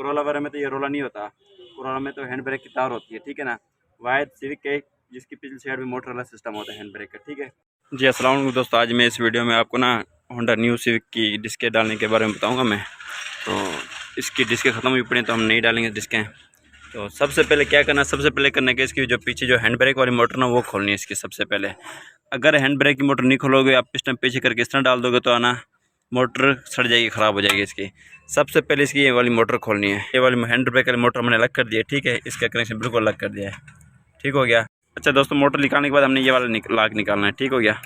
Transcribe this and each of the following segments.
Corolla वगैरह में तो ये रोला नहीं होता, कोरोला में तो हैंड ब्रेक की तार होती है, ठीक है ना। वायद सिविक के जिसकी पिछली साइड में मोटर वाला सिस्टम होता है हैंड ब्रेक का, ठीक है जी। अस्सलाम वालेकुम दोस्तों, आज मैं इस वीडियो में आपको ना होंडा न्यू सिविक की डिस्कें डालने के बारे में बताऊंगा मैं। तो इसकी डिस्कें ख़त्म हुई पड़ी तो हम नहीं डालेंगे डिस्कें। तो सबसे पहले क्या करना, सबसे पहले करना कि इसकी जो पीछे जो हैंड ब्रेक वाली मोटर ना वो खोलनी है इसकी सबसे पहले। अगर हैंड ब्रेक की मोटर नहीं खोलोगे, आप पिस्टन पीछे करके इस तरह डाल दोगे तो आना मोटर सड़ जाएगी, ख़राब हो जाएगी इसकी। सबसे पहले इसकी ये वाली मोटर खोलनी है। ये वाली हैंड ब्रेक वाली मोटर मैंने अलग कर दी है, ठीक है। इसका कनेक्शन बिल्कुल अलग कर दिया है, ठीक हो गया। अच्छा दोस्तों, मोटर निकालने के बाद हमने ये वाला लाग निकालना है, ठीक हो गया,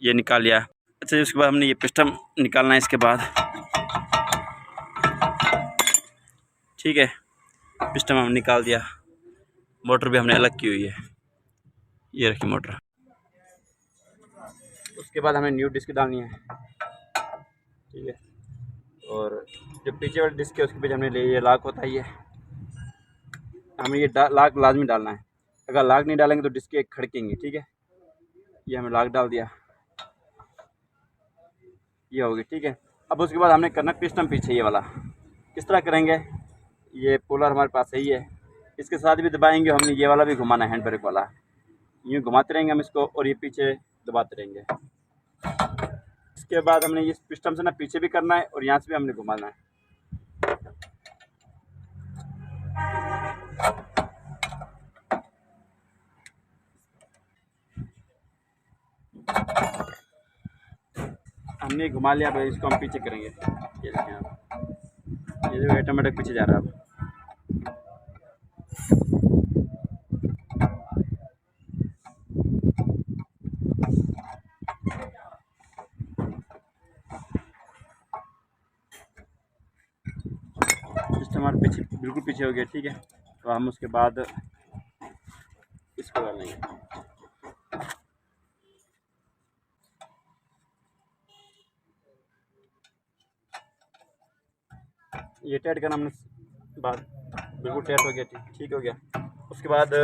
ये निकाल लिया। अच्छा उसके बाद हमने ये पिस्टन निकालना है इसके बाद, ठीक है। पिस्टन हमने निकाल दिया, मोटर भी हमने अलग की हुई है, ये रखी मोटर। उसके बाद हमें न्यू डिस्क डालनी है, ठीक है। और जो पीछे वाली डिस्क है उसके पीछे हमने ये लॉक होता है, ये हमें ये लॉक लाजमी डालना है। अगर लॉक नहीं डालेंगे तो डिस्कें खड़केंगी, ठीक है। ये हमें लॉक डाल दिया, ये होगी, ठीक है। अब उसके बाद हमने करना पिस्टन पीछे ये वाला। किस तरह करेंगे, ये पोलर हमारे पास सही है, इसके साथ भी दबाएंगे। हमने ये वाला भी घुमाना है हैंड ब्रेक वाला, यूँ घुमाते रहेंगे हम इसको और ये पीछे दबाते रहेंगे। इसके बाद हमने ये पिस्टन से ना पीछे भी करना है और यहाँ से भी हमने घुमाना है। हमने घुमा लिया, भाई इसको हम पीछे करेंगे। ये देखें आप, ये जो ऑटोमेटिक पीछे जा रहा है अब। सिस्टम हमारे पीछे बिल्कुल पीछे हो गया, ठीक है। तो हम उसके बाद इसको कर लेंगे। ये टाइट करना हमने बाद, बिल्कुल टाइट हो गया, ठीक हो गया। उसके बाद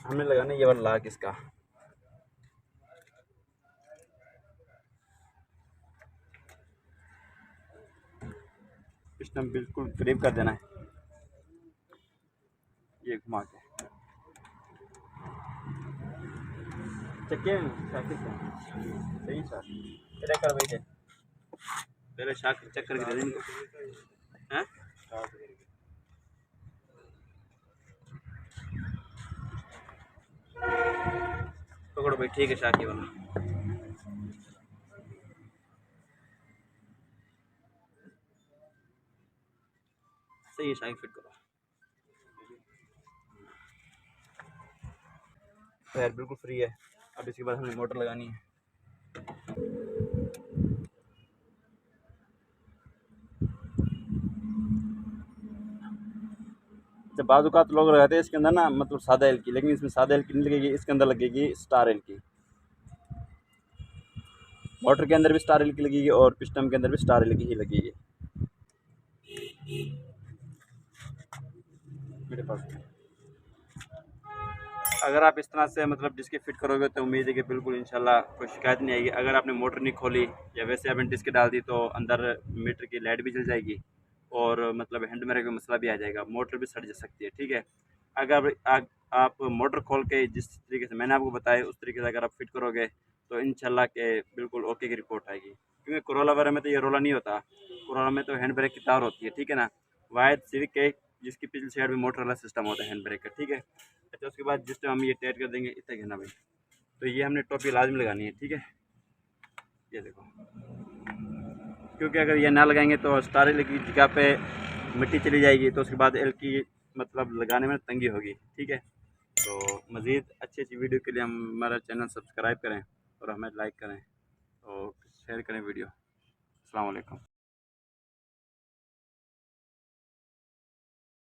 हमने लगाना ये वाला लॉक इसका, सिस्टम बिल्कुल करीब कर देना है, ये घुमा के चक्के सही सर तेरे कर भाई थे पहले शाक चेक करके दे देंगे हैं। पकड़ो भाई, ठीक है, शाकी वाला सही है, शाकी फिट करो। पैर बिल्कुल फ्री है। अब इसके बाद हमें मोटर लगानी है। जब बाज़-औक़ात लोग लगाते हैं इसके अंदर ना मतलब सादा एल की, लेकिन इसमें सादा एल की नहीं लगेगी, इसके अंदर लगेगी स्टार एल की। मोटर के अंदर भी स्टार एल की लगेगी और पिस्टन के अंदर भी स्टार एल की ही लगेगी मेरे पास। अगर आप इस तरह से मतलब डिस्क फिट करोगे तो उम्मीद है कि बिल्कुल इंशाल्लाह कोई शिकायत नहीं आएगी। अगर आपने मोटर नहीं खोली या वैसे आपने डिस्क डाल दी तो अंदर मीटर की लाइट भी जल जाएगी और मतलब हैंड ब्रेक का मसला भी आ जाएगा, मोटर भी सड़ जा सकती है, ठीक है। अगर आप मोटर खोल के जिस तरीके से मैंने आपको बताया उस तरीके से अगर आप फिट करोगे तो इंशाल्लाह के बिल्कुल ओके की रिपोर्ट आएगी। क्योंकि कोरोला वगैरह में तो ये रोला नहीं होता, कोरोला में तो हैंड ब्रेक की तार होती है, ठीक है ना। वायद सिविक के जिसकी पिछली साइड में मोटर वाला सिस्टम होता है हैंड ब्रेक का, ठीक है। अच्छा उसके बाद जिस टाइम हम ये टाइट कर देंगे इतना कहना भाई, तो ये हमने टोपी लाजमी लगानी है, ठीक है। ये देखो, क्योंकि अगर ये ना लगाएंगे तो स्टार एल की जगह पे मिट्टी चली जाएगी, तो उसके बाद एल की मतलब लगाने में तंगी होगी, ठीक है। तो मज़ीद अच्छी अच्छी वीडियो के लिए हमारा चैनल सब्सक्राइब करें और हमें लाइक करें और शेयर करें वीडियो। अस्सलाम वालेकुम।